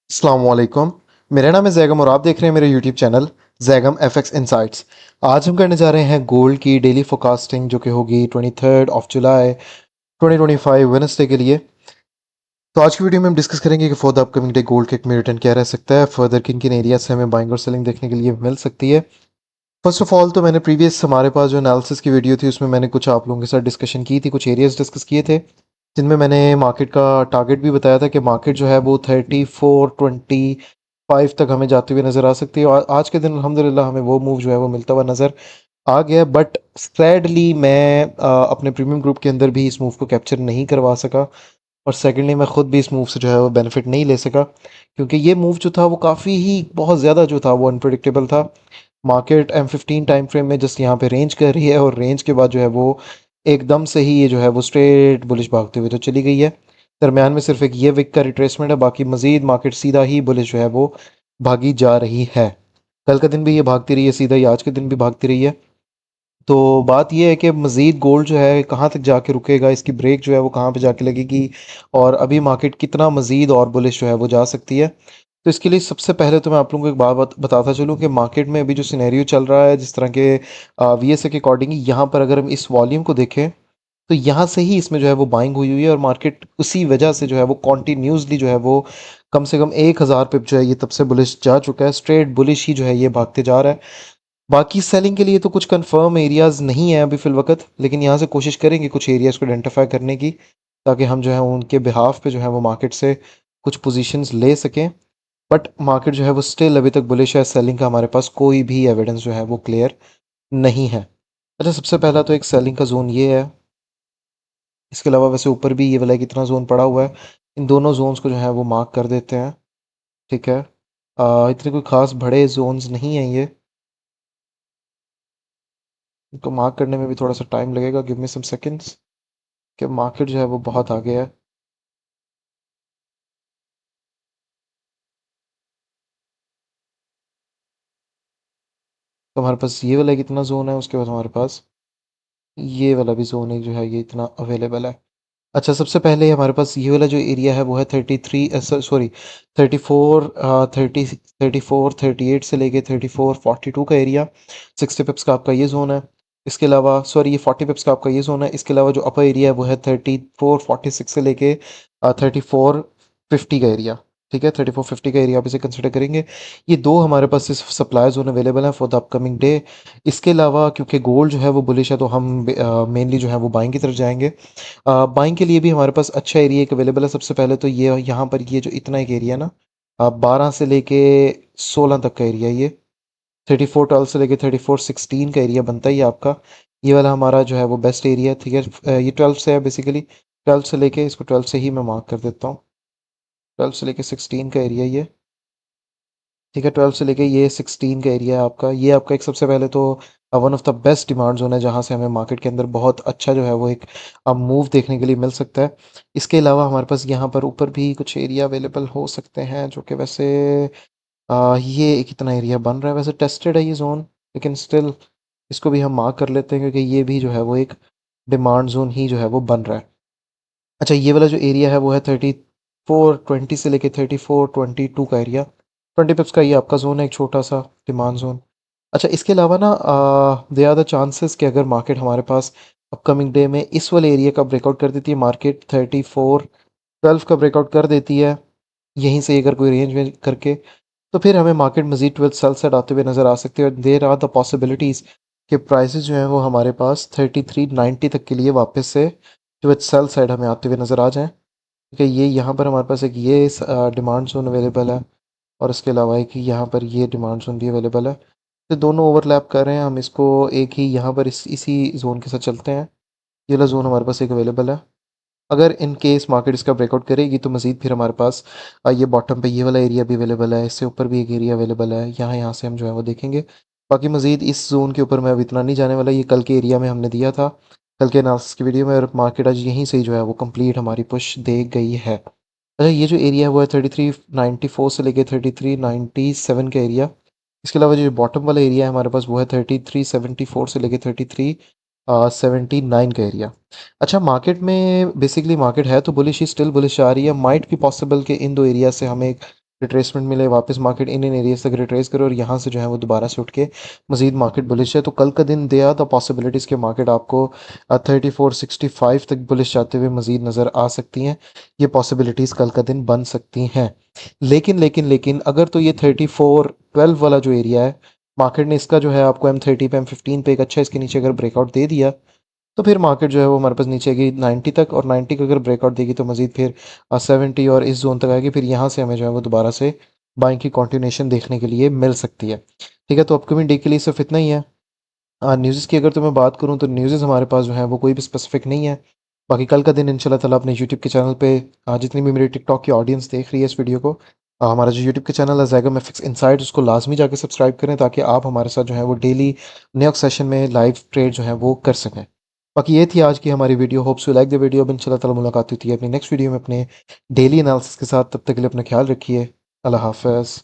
अस्सलाम वालेकुम। मेरा नाम है जैगम और आप देख रहे हैं मेरे YouTube channel Zaigham FX insights. आज हम करने जा रहे हैं गोल्ड की डेली फोरकास्टिंग जो कि होगी 23 जुलाई 2025 वेडनेसडे के लिए। तो आज की वीडियो में हम डिस्कस करेंगे कि for the upcoming day gold का एक रिटर्न क्या रह सकता है, फर्दर किन किन एरिया से हमें बाइंग और सेलिंग देखने के लिए मिल सकती है। फर्स्ट ऑफ ऑल तो मैंने प्रीवियस हमारे पास जो एनालिसिस की वीडियो थी उसमें मैंने कुछ आप लोगों के साथ डिस्कशन की थी, कुछ एरियाज डिस्कस किए थे जिनमें मैंने मार्केट का टारगेट भी बताया था कि मार्केट जो है वो 3425 तक हमें जाते हुए नज़र आ सकती है। और आज के दिन अल्हम्दुलिल्लाह हमें वो मूव जो है वो मिलता हुआ नज़र आ गया। बट सैडली मैं अपने प्रीमियम ग्रुप के अंदर भी इस मूव को कैप्चर नहीं करवा सका, और सेकेंडली मैं खुद भी इस मूव से जो है वो बेनिफिट नहीं ले सका, क्योंकि ये मूव जो था वो काफ़ी ही बहुत ज़्यादा जो था वो अनप्रडिक्टेबल था। मार्केट M15 टाइम फ्रेम में जस्ट यहाँ पे रेंज कर रही है और रेंज के बाद जो है वो एकदम से ही ये जो है वो स्ट्रेट बुलिश भागते हुए तो चली गई है। दरमियान में सिर्फ एक ये विक का रिट्रेसमेंट है, बाकी मजीद मार्केट सीधा ही बुलिश जो है वो भागी जा रही है। कल का दिन भी ये भागती रही है सीधा ही, आज के दिन भी भागती रही है। तो बात ये है कि मज़ीद गोल्ड जो है कहाँ तक जाके रुकेगा, इसकी ब्रेक जो है वो कहाँ पे जाके लगेगी, और अभी मार्केट कितना मज़ीद और बुलिश जो है वो जा सकती है। तो इसके लिए सबसे पहले तो मैं आप लोगों को एक बात बताता चलूँ कि मार्केट में अभी जो सिनेरियो चल रहा है, जिस तरह के VSA के अकॉर्डिंग यहाँ पर अगर हम इस वॉल्यूम को देखें तो यहाँ से ही इसमें जो है वो बाइंग हुई है, और मार्केट उसी वजह से जो है वो कॉन्टीन्यूसली जो है वो कम से कम 1000 पिप जो है ये तब से बुलिश जा चुका है, स्ट्रेट बुलिश ही जो है ये भागते जा रहा है। बाकी सेलिंग के लिए तो कुछ कंफर्म एरियाज नहीं है अभी फिल वक्त, लेकिन यहाँ से कोशिश करेंगे कुछ एरियाज को आइडेंटिफाई करने की, ताकि हम जो है उनके बिहाफ पे जो है वो मार्केट से कुछ पोजीशंस ले सकें। बट मार्केट जो है वो स्टिल अभी तक बुलिश है, सेलिंग का हमारे पास कोई भी एविडेंस जो है वो क्लियर नहीं है। अच्छा, सबसे पहला तो एक सेलिंग का जोन ये है। इसके अलावा वैसे ऊपर भी ये वाला कितना जोन पड़ा हुआ है, इन दोनों जोन्स को जो है वो मार्क कर देते हैं। ठीक है, इतने कोई खास बड़े जोन्स नहीं हैं ये, इनको मार्क करने में भी थोड़ा सा टाइम लगेगा। गिव मी सम सेकंड्स, कि मार्केट जो है वो बहुत आगे है। तो हमारे पास ये वाला कितना जोन है, उसके बाद हमारे पास ये वाला भी जोन है जो है ये इतना अवेलेबल है। अच्छा, सबसे पहले हमारे पास ये वाला जो एरिया है वो है 33, सॉरी 34, 34 38 से लेके 34 42 का एरिया। 60 पिप्स का आपका ये जोन है। इसके अलावा सॉरी ये 40 पिप्स का आपका ये जोन है। इसके अलावा जो अपर एरिया है वो है 34 46 से लेके 34 50 का एरिया। ठीक है, 34 50 का एरिया आप इसे कंसिडर करेंगे। ये दो हमारे पास इस सप्लाई जोन अवेलेबल है फॉर द अपकमिंग डे। इसके अलावा क्योंकि गोल्ड जो है वो बुलिश है, तो हम मेनली जो है वो बाइंग की तरफ जाएंगे। बाइंग के लिए भी हमारे पास अच्छा एरिया एक अवेलेबल है। सबसे पहले तो ये यहाँ पर ये जो इतना एक एरिया ना, 12 से लेके 16 तक का एरिया, ये 34 12 से लेके 34 16 का एरिया बनता है ये आपका। ये वाला हमारा जो है वो बेस्ट एरिया है। ठीक है, ये 12 से है बेसिकली। 12 से लेके इसको 12 से ही मैं मार्क कर देता हूँ। 12 से लेके 16 का एरिया ये। ठीक है, 12 से लेके ये 16 का एरिया है आपका। ये आपका एक सबसे पहले तो one of the best demand zone है, जहाँ से हमें मार्केट के अंदर बहुत अच्छा जो है वो एक मूव देखने के लिए मिल सकता है। इसके अलावा हमारे पास यहाँ पर ऊपर भी कुछ एरिया अवेलेबल हो सकते हैं, जो कि वैसे ये कितना एरिया बन रहा है, वैसे टेस्टेड है ये जोन, लेकिन स्टिल इसको भी हम मार्क कर लेते हैं, क्योंकि ये भी जो है वो एक डिमांड जोन ही जो है वो बन रहा है। अच्छा, ये वाला जो एरिया है वो है 34 20 से लेके 34 22 का एरिया। 20 पिप्स का ये आपका जोन है, एक छोटा सा डिमांड जोन। अच्छा, इसके अलावा ना दे आर द चांसेस कि अगर मार्केट हमारे पास अपकमिंग डे में इस वाले एरिया का ब्रेकआउट कर देती है, मार्केट 34 12 का ब्रेकआउट कर देती है यहीं से, अगर कोई रेंज में करके, तो फिर हमें मार्केट मजीद 12 सेल साइड आते हुए नज़र आ सकती है। और देर आर द पॉसिबिलिटीज़ कि प्राइसेस जो हैं वो हमारे पास 33 90 तक के लिए वापस से 12 सेल साइड हमें आते हुए नज़र आ जाएं। ठीक है, ये यहाँ पर हमारे पास एक ये डिमांड जोन अवेलेबल है, और इसके अलावा एक ही यहाँ पर ये डिमांड जोन भी अवेलेबल है। तो दोनों ओवरलैप कर रहे हैं, हम इसको एक ही यहाँ पर इसी जोन के साथ चलते हैं। ये वाला जोन हमारे पास एक अवेलेबल है। अगर इन केस मार्केट इसका ब्रेकआउट करेगी तो मज़ीद फिर हमारे पास ये बॉटम पे ये वाला एरिया भी अवेलेबल है, इससे ऊपर भी एक एरिया अवेलेबल है। यहाँ यहाँ से हम जो है वो देखेंगे। बाकी मज़ीद इस जोन के ऊपर मैं अब इतना नहीं जाने वाला, ये कल के एरिया में हमने दिया था, कल के एनालिसिस की वीडियो में, और मार्केट आज यहीं से ही जो है वो कंप्लीट हमारी पुश दे गई है। अच्छा, ये जो एरिया है वो है 33 94 से लेके 33 97 का एरिया। इसके अलावा जो बॉटम वाला एरिया है हमारे पास वो है 33 74 से लेके 33 79 का एरिया। अच्छा, मार्केट में बेसिकली मार्केट है तो बुलिश ही, स्टिल बुलिश आ रही है। माइट भी पॉसिबल कि इन दो एरिया से हमें एक रिट्रेसमेंट मिले, वापस मार्केट इन एरियाज तक रिट्रेस करे और यहाँ से जो है वो दोबारा से उठ के मजीद मार्केट बुलिश है। तो कल का दिन दे आर द पॉसिबिलिटीज़ के मार्केट आपको 3465 तक बुलिश जाते हुए मजीद नज़र आ सकती हैं। ये पॉसिबिलिटीज़ कल का दिन बन सकती हैं। लेकिन अगर तो ये 3412 वाला जो एरिया है, मार्केट ने इसका जो है आपको M30 पे M15 पे एक अच्छा इसके नीचे अगर ब्रेकआउट दे दिया, तो फिर मार्केट जो है वो हमारे पास नीचे आएगी 90 तक, और 90 का अगर ब्रेकआउट देगी तो मजीद फिर 70 और इस जोन तक आएगी। फिर यहाँ से हमें जो है वो दोबारा से बाइंग की कंटिन्यूएशन देखने के लिए मिल सकती है। ठीक है, तो अपकमिंग डे के लिए सिर्फ इतना ही है। न्यूज़ की अगर तो मैं बात करूँ तो न्यूज़ हमारे पास जो है वो कोई भी स्पेसिफिक नहीं है। बाकी कल का दिन इंशाल्लाह ताला अपने यूट्यूब के चैनल पे जितनी भी मेरी टिकटॉक की ऑडियंस देख रही है इस वीडियो को, हमारा जो यूट्यूब के चैनल है जैगम एफएक्स इनसाइड, उसको लाजमी जाकर सब्सक्राइब करें ताकि आप हमारे साथ जो है वो डेली नए सेशन में लाइव ट्रेड जो है वो कर सकें। बाकी ये थी आज की हमारी video. Hopes you like the video. अब इंशाल्लाह ताला मुलाकात होती है अपनी नेक्स्ट वीडियो में अपने डेली एनालिसिस के साथ। तब तक के लिए अपना ख्याल रखिए। अल्लाह हाफ़िज़।